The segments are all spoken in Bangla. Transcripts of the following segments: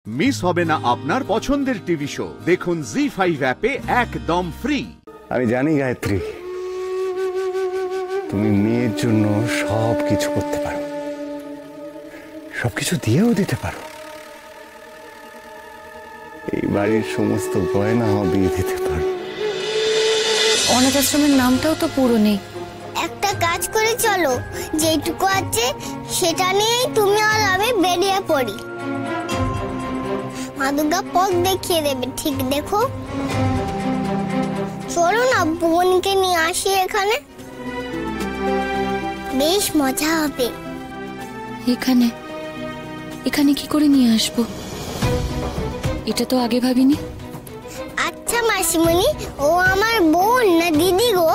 মিস হবে না আপনার পছন্দের টিভি শো। দেখুন জি5 অ্যাপে একদম ফ্রি। আমি জানি গায়ত্রী, তুমি মেয়ের জন্য সব কিছু করতে পারো, সবকিছু দিয়েও দিতে পারো। এই বাড়ির সমস্ত গয়নাও দিয়ে দিতে পারো। অনাথ আশ্রমের নামটাও তো পুরো নেই। একটা কাজ করে চলো, যেটুকু আছে সেটা নিয়েই তুমি আর আমি বেরিয়ে পড়ি। মা দুর্গা পথ দেখিয়ে দেবে, ঠিক দেখো। চলো না, বোনকে নিয়ে আসি এখানে, বেশ মজা হবে। এখানে এখানে কি করে নিয়ে আসবো? এটা তো আগে ভাবিনি। আচ্ছা মাসিমণি, ও আমার বোন না দিদি গো?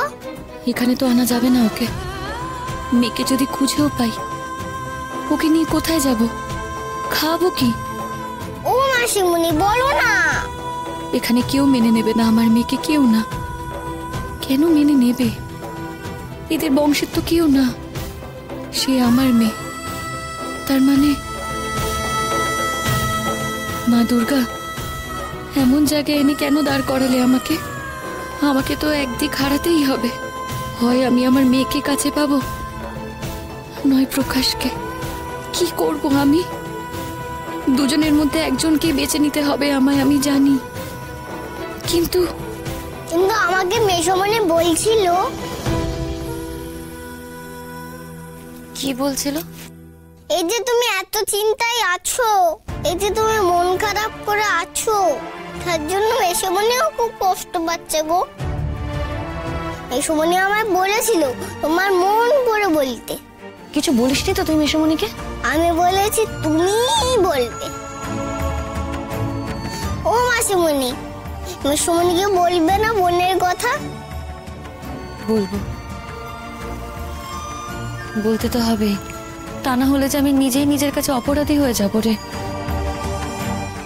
এখানে তো আনা যাবে না ওকে। মেয়েকে যদি খুঁজেও পাই, ওকে নিয়ে কোথায় যাব? খাবো কি? ও মাসিমণি বলো না। এখানে কেউ মেনে নেবে না আমার মেয়েকে, কেউ না। কেন মেনে নেবে? এদের বংশের তো কেউ না, সে আমার মেয়ে। তার মানে মা দুর্গা এমন জায়গায় এনে কেন দাঁড় করালে আমাকে? আমাকে তো একদিক হারাতেই হবে। হয় আমি আমার মেয়েকে কাছে পাবো, নয় প্রকাশকে। কি করব আমি? দুজনের মধ্যে একজনকে বেছে নিতে হবে আমায়, আমি জানি। কিন্তু আমাকে মেসমণি বলছিল। কি বলছিল? এই যে তুমি এত চিন্তায় আছো, এই যে তুমি মন খারাপ করে আছো, তার জন্য মেসমণিও খুব কষ্ট পাচ্ছে গো। মেসমণি আমায় বলেছিল তোমার মন করে বলতে। কিছু বলিসনি তো তুই মেসমণিকে? আমি বলেছি তুমিই বলবে। ও মাসিমণি, মেসমণিকে বলবে না বোনের কথা? বলবো, বলতে তো হবে। তা না হলে যে আমি নিজেই নিজের কাছে অপরাধী হয়ে যাবো রে।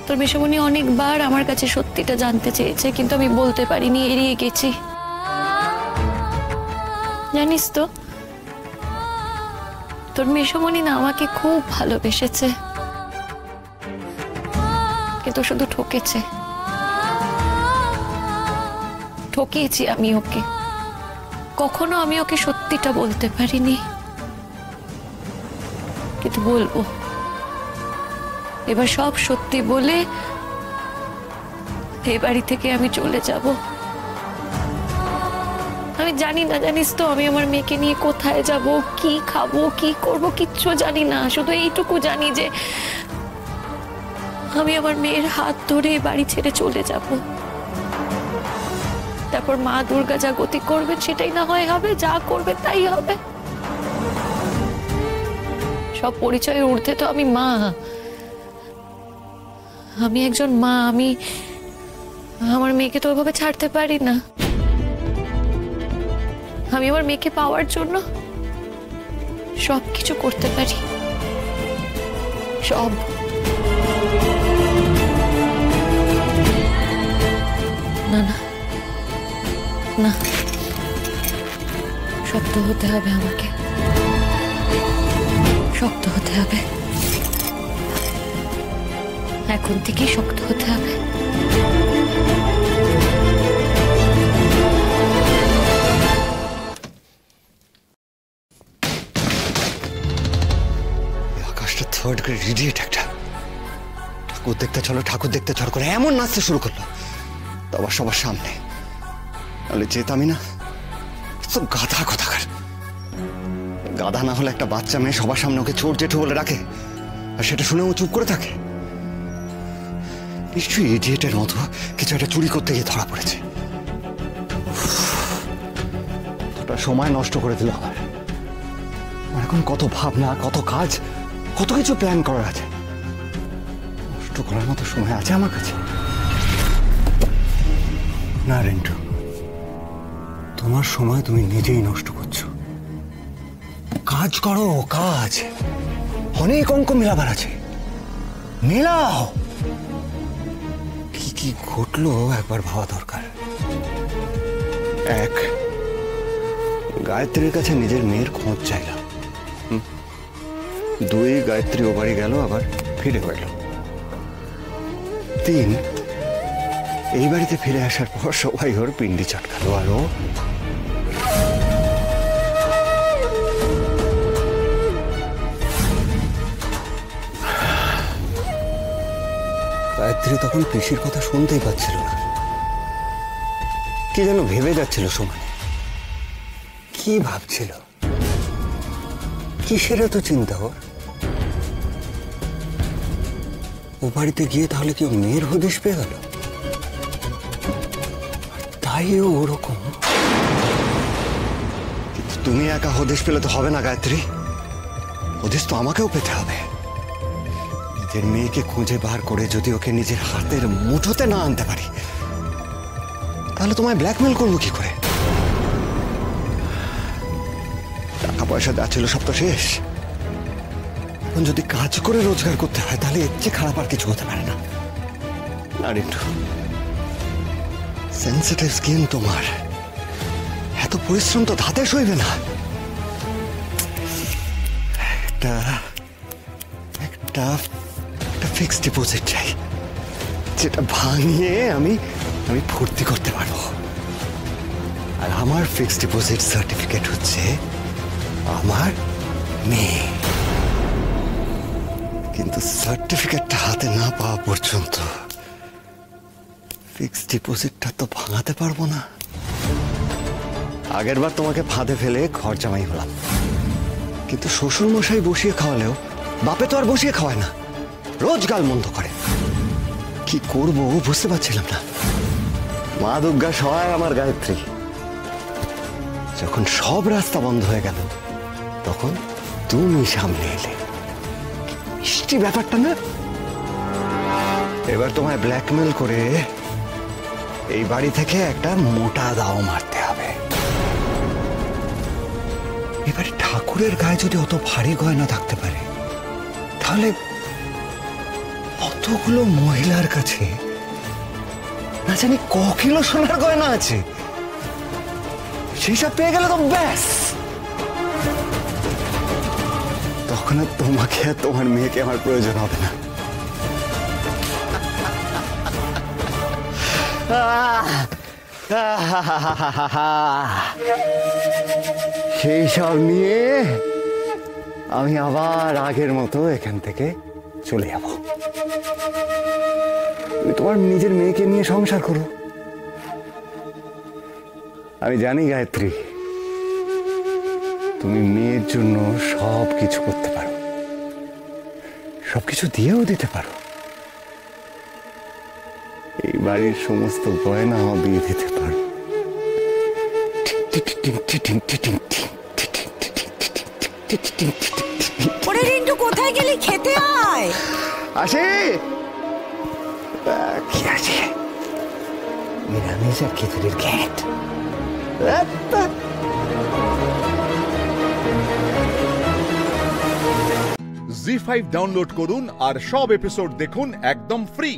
তোর মেসমণি অনেকবার আমার কাছে সত্যিটা জানতে চেয়েছে, কিন্তু আমি বলতে পারিনি, এড়িয়ে গেছি। জানিস তো, তোর মেসমণি না আমাকে খুব ভালোবেসেছে, কিন্তু শুধু ঠকেছে। ঠকিয়েছি আমি ওকে। কখনো আমি ওকে সত্যিটা বলতে পারিনি, কিন্তু বলবো। এবার সব সত্যি বলে এই বাড়ি থেকে আমি চলে যাব। আমি জানি না, জানিস তো, আমি আমার মেয়েকে নিয়ে কোথায় যাব, কি খাবো, কি করব, কিচ্ছু জানি না। শুধু এইটুকু জানি যে আমি আমার মেয়ের হাত ধরে বাড়ি ছেড়ে চলে যাব। তারপর মা দুর্গা যা গতি করবেন সেটাই না হয় হবে, যা করবে তাই হবে। সব পরিচয়ের ঊর্ধ্বে তো আমি মা। আমি একজন মা। আমি আমার মেয়েকে তো ওইভাবে ছাড়তে পারি না। আমি আমার মেয়েকে পাওয়ার জন্য সবকিছু করতে পারি, সব। না না না, শক্ত হতে হবে আমাকে, শক্ত হতে হবে। এখন থেকেই শক্ত হতে হবে। আকাশটা থার্ড গ্রেড ইডিয়েট একটা। ঠাকুর দেখতে চলো, ঠাকুর দেখতে চলো করে এমন নাচতে শুরু করলো, আবার সবার সামনে। তাহলে যেতামই না। তো গাধা কোথাকার। গাধা না হলে একটা বাচ্চা মেয়ে সবার সামনে ওকে চোর জেঠু বলে রাখে, আর সেটা শুনে ও চুপ করে থাকে? নিশ্চয়ই ইডিয়েটের মতো কিছু একটা চুরি করতে গিয়ে ধরা পড়েছে। ওটা সময় নষ্ট করে দিল আমার। এখন কত ভাবনা, কত কাজ, কত কিছু প্ল্যান করার আছে। নষ্ট করার মতো সময় আছে আমার কাছে? না রেন্টু, তোমার সময় তুমি নিজেই নষ্ট করছো। কাজ করো, কাজ। অনেক অঙ্ক মেলাবার আছে, মেলাও। কি কি ঘটলো একবার ভাবা দরকার। এক, গায়ত্রীর কাছে নিজের মেয়ের খোঁজ চাইলাম। দুই, গায়ত্রী ও বাড়ি গেল, আবার ফিরে পেল। দিন এই বাড়িতে ফিরে আসার পর সবাই ওর পিন্ডি চটকালো, আর ও গায়ত্রী তখন পিসির কথা শুনতেই পাচ্ছিল না। কি যেন ভেবে যাচ্ছিল সমানে। কি ভাবছিল? কিসের এত চিন্তা ওর? ও বাড়িতে গিয়ে তাহলে কি ও মেয়ের হদিশ পেয়ে গেল? তাই ও ওরকম। কিন্তু তুমি একা হদিশ পেলে তো হবে না গায়ত্রী, হদিশ তো আমাকেও পেতে হবে। নিজের মেয়েকে খুঁজে বার করে যদি ওকে নিজের হাতের মুঠোতে না আনতে পারি, তাহলে তোমায় ব্ল্যাকমেল করবো কি করে? টাকা পয়সা যা ছিল সব তো শেষ। এখন যদি কাজ করে রোজগার করতে হয়, তাহলে এর চেয়ে খারাপ আর কিছু হতে পারে না। আর একটু সেন্সিটিভ স্কিন তোমার, এত পরিশ্রম তো ধাতে সইবে না। একটা একটা একটা ফিক্সড ডিপোজিট চাই, যেটা ভাঙিয়ে আমি ভর্তি করতে পারবো। আর আমার ফিক্সড ডিপোজিট সার্টিফিকেট হচ্ছে আমার মেয়ে। কিন্তু সার্টিফিকেটটা হাতে না পাওয়া পর্যন্ত ফিক্সড ডিপোজিটটা তো ভাঙাতে পারবো না। আগেরবার তোমাকে ফাঁদে ফেলে ঘর জামাই হলাম, কিন্তু শ্বশুর মশাই বসিয়ে খাওয়ালেও বাপে তো আর বসিয়ে খাওয়ায় না, রোজ গাল মন্দ করে। কি করবো বুঝতে পারছিলাম না। মা দুর্গা সহায় আমার গায়ত্রী। যখন সব রাস্তা বন্ধ হয়ে গেল, তখন তুমি সামনে এলে। মিষ্টি ব্যাপারটা না? এবার তোমায় ব্ল্যাকমেল করে এই বাড়ি থেকে একটা মোটা দাও মারতে হবে। এবারে ঠাকুরের গায়ে যদি অত ভারী গয়না থাকতে পারে, তাহলে অতগুলো মহিলার কাছে না জানি ক কিলো সোনার গয়না আছে। সেই সব পেয়ে গেলে তো ব্যাস, তখন আর তোমাকে আর তোমার মেয়েকে আমার প্রয়োজন হবে না। সেই সব নিয়ে আমি আবার আগের মতো এখান থেকে চলে যাব। তুমি তোমার নিজের মেয়েকে নিয়ে সংসার করো। আমি জানি গায়ত্রী, তুমি মেয়ের জন্য সব কিছু করতে পারো, সবকিছু দিয়েও দিতে পারো। এই বাড়ির সমস্ত গয়নাও দিয়ে দিতে পারো। ওরে রিন্টু, কোথায় গেলি? খেতে আয়। আসে কি আছে? নিরামিষ আর খিচুড়ির ঘ্যাট। জি5 ডাউনলোড করুন আর সব এপিসোড দেখুন একদম ফ্রি।